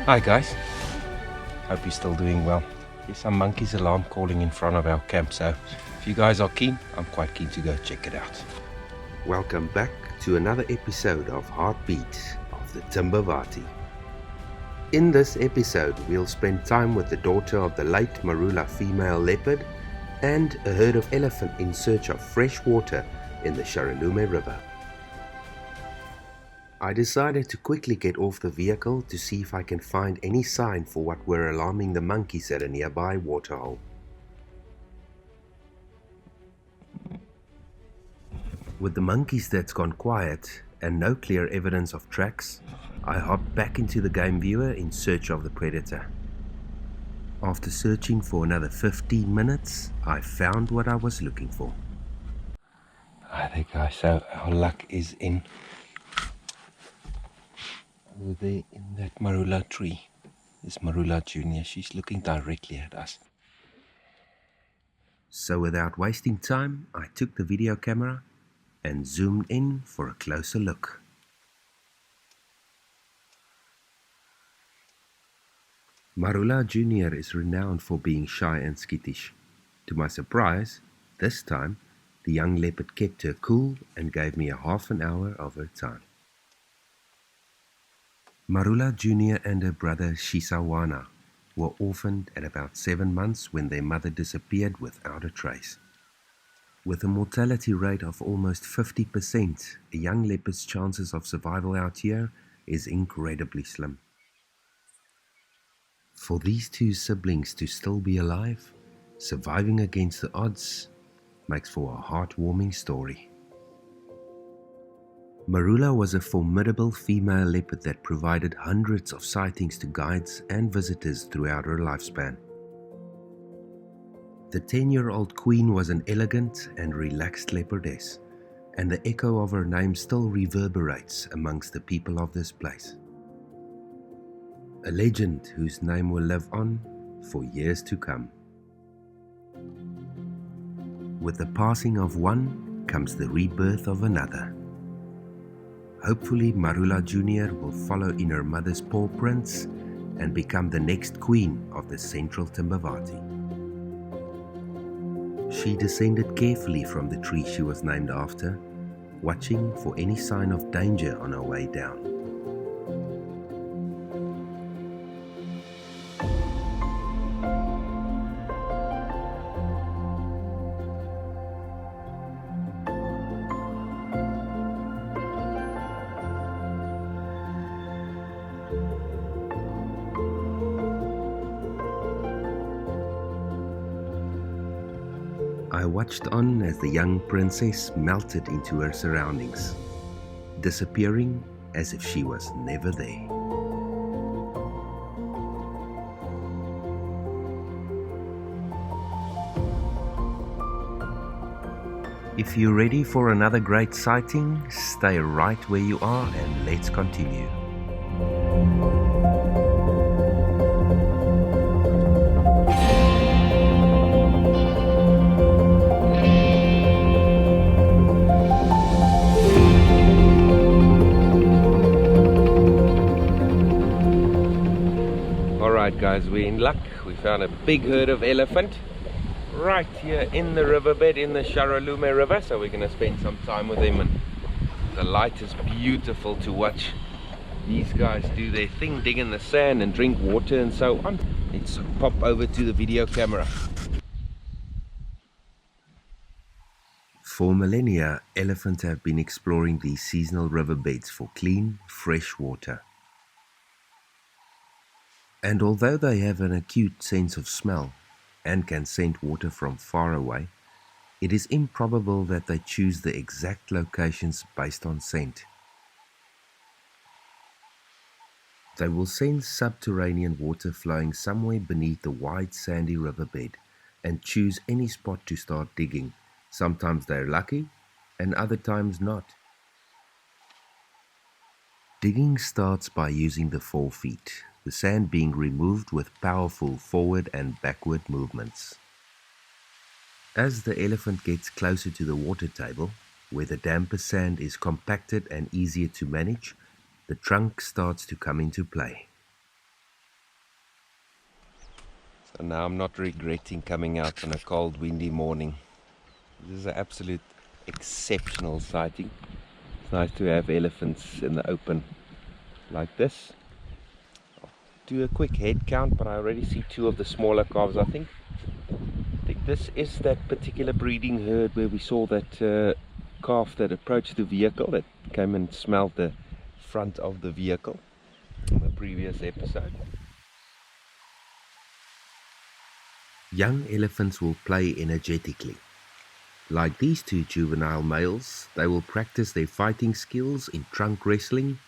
Hi guys, hope you're still doing well. There's some monkey's alarm calling in front of our camp, so if you guys are keen, I'm quite keen to go check it out. Welcome back to another episode of Heartbeat of the Timbavati. In this episode, we'll spend time with the daughter of the late Marula female leopard and a herd of elephant in search of fresh water in the Sharalume River. I decided to quickly get off the vehicle to see if I can find any sign for what were alarming the monkeys at a nearby waterhole. With the monkeys that's gone quiet and no clear evidence of tracks, I hopped back into the game viewer in search of the predator. After searching for another 15 minutes, I found what I was looking for. Hi there guys, so our luck is in over there in that Marula tree. This Marula Junior, she's looking directly at us. So without wasting time, I took the video camera and zoomed in for a closer look. Marula Junior is renowned for being shy and skittish. To my surprise, this time, the young leopard kept her cool and gave me a half an hour of her time. Marula Junior and her brother Shisawana were orphaned at about 7 months when their mother disappeared without a trace. With a mortality rate of almost 50%, a young leopard's chances of survival out here is incredibly slim. For these two siblings to still be alive, surviving against the odds, makes for a heartwarming story. Marula was a formidable female leopard that provided hundreds of sightings to guides and visitors throughout her lifespan. The 10-year-old queen was an elegant and relaxed leopardess, and the echo of her name still reverberates amongst the people of this place. A legend whose name will live on for years to come. With the passing of one comes the rebirth of another. Hopefully Marula Junior will follow in her mother's paw prints and become the next queen of the central Timbavati. She descended carefully from the tree she was named after, watching for any sign of danger on her way down. I watched on as the young princess melted into her surroundings, disappearing as if she was never there. If you're ready for another great sighting, stay right where you are and let's continue. Alright guys, we're in luck. We found a big herd of elephant right here in the riverbed in the Sharalume River, so we're going to spend some time with them, and the light is beautiful to watch these guys do their thing, dig in the sand and drink water and so on. Let's pop over to the video camera. For millennia, elephants have been exploring these seasonal riverbeds for clean, fresh water. And although they have an acute sense of smell and can scent water from far away, it is improbable that they choose the exact locations based on scent. They will sense subterranean water flowing somewhere beneath the wide sandy riverbed and choose any spot to start digging. Sometimes they're lucky and other times not. Digging starts by using the forefeet, the sand being removed with powerful forward and backward movements. As the elephant gets closer to the water table, where the damper sand is compacted and easier to manage, the trunk starts to come into play. And now I'm not regretting coming out on a cold, windy morning. This is an absolute exceptional sighting. It's nice to have elephants in the open like this. I'll do a quick head count, but I already see two of the smaller calves. I think this is that particular breeding herd where we saw that calf that approached the vehicle, that came and smelled the front of the vehicle in the previous episode. Young elephants will play energetically. Like these two juvenile males, they will practice their fighting skills in trunk wrestling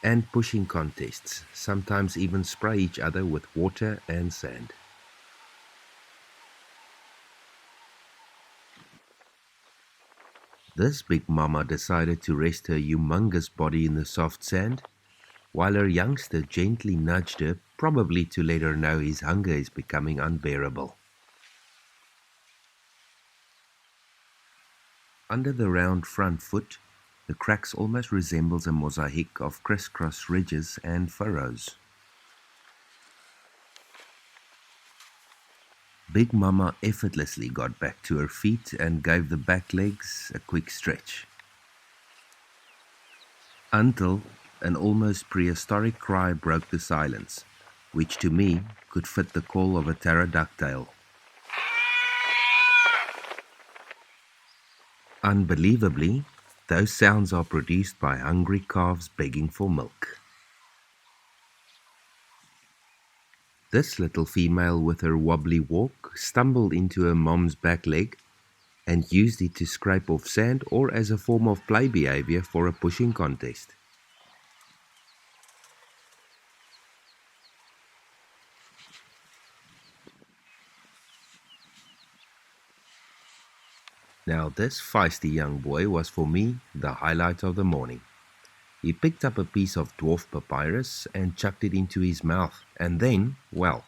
and pushing contests, sometimes even spray each other with water and sand. This big mama decided to rest her humongous body in the soft sand, while her youngster gently nudged her, probably to let her know his hunger is becoming unbearable. Under the round front foot, the cracks almost resembles a mosaic of crisscross ridges and furrows. Big Mama effortlessly got back to her feet and gave the back legs a quick stretch. Until an almost prehistoric cry broke the silence, which to me could fit the call of a pterodactyl. Unbelievably, those sounds are produced by hungry calves begging for milk. This little female with her wobbly walk stumbled into her mom's back leg and used it to scrape off sand or as a form of play behavior for a pushing contest. Now this feisty young boy was for me the highlight of the morning. He picked up a piece of dwarf papyrus and chucked it into his mouth, and then, well,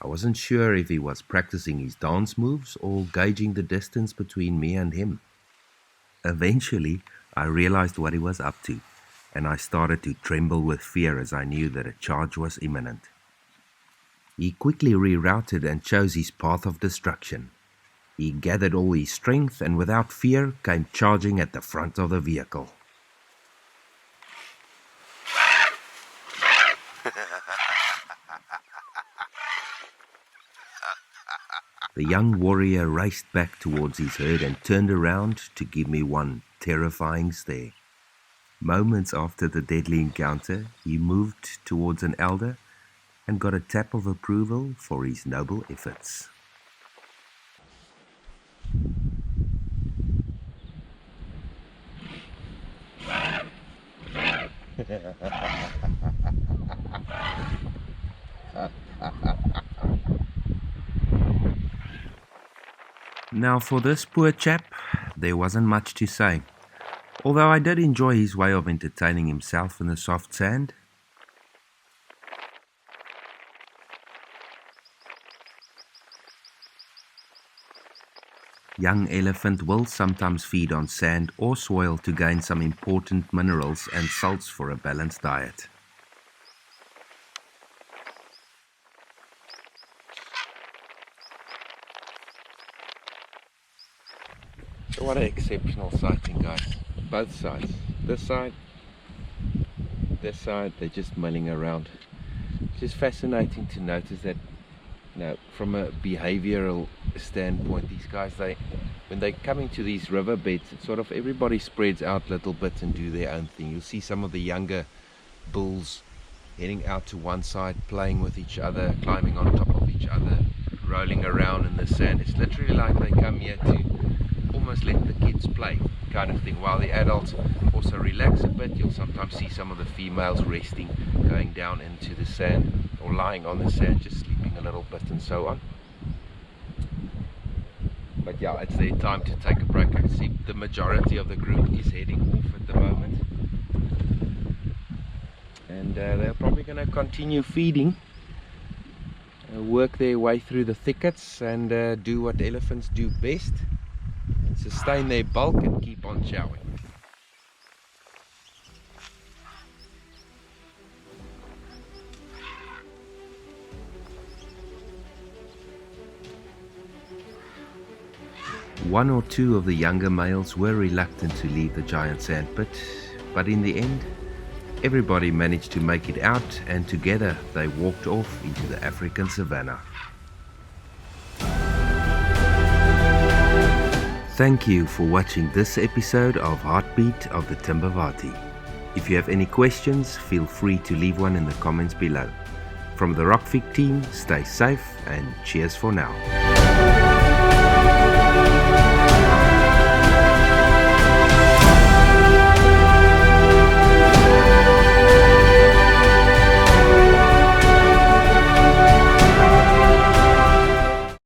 I wasn't sure if he was practicing his dance moves or gauging the distance between me and him. Eventually, I realized what he was up to, and I started to tremble with fear as I knew that a charge was imminent. He quickly rerouted and chose his path of destruction. He gathered all his strength and without fear came charging at the front of the vehicle. The young warrior raced back towards his herd and turned around to give me one terrifying stare. Moments after the deadly encounter, he moved towards an elder and got a tap of approval for his noble efforts. Now for this poor chap, there wasn't much to say, although I did enjoy his way of entertaining himself in the soft sand. Young elephant will sometimes feed on sand or soil to gain some important minerals and salts for a balanced diet. What an exceptional sighting, guys. Both sides. This side, they're just milling around. It's just fascinating to notice that, from a behavioral standpoint, these guys, when they come into these riverbeds, it's sort of everybody spreads out a little bit and do their own thing. You'll see some of the younger bulls heading out to one side, playing with each other, climbing on top of each other, rolling around in the sand. It's literally like they come here to almost let the kids play kind of thing, while the adults also relax a bit. You'll sometimes see some of the females resting, going down into the sand or lying on the sand, just sleeping a little bit and so on. But yeah, it's their time to take a break. I see the majority of the group is heading off at the moment, and they're probably going to continue feeding, work their way through the thickets and do what elephants do best, and sustain their bulk and keep on chowing. One or two of the younger males were reluctant to leave the giant sandpit, but in the end, everybody managed to make it out, and together they walked off into the African savannah. Thank you for watching this episode of Heartbeat of the Timbavati. If you have any questions, feel free to leave one in the comments below. From the Rockfig team, stay safe and cheers for now.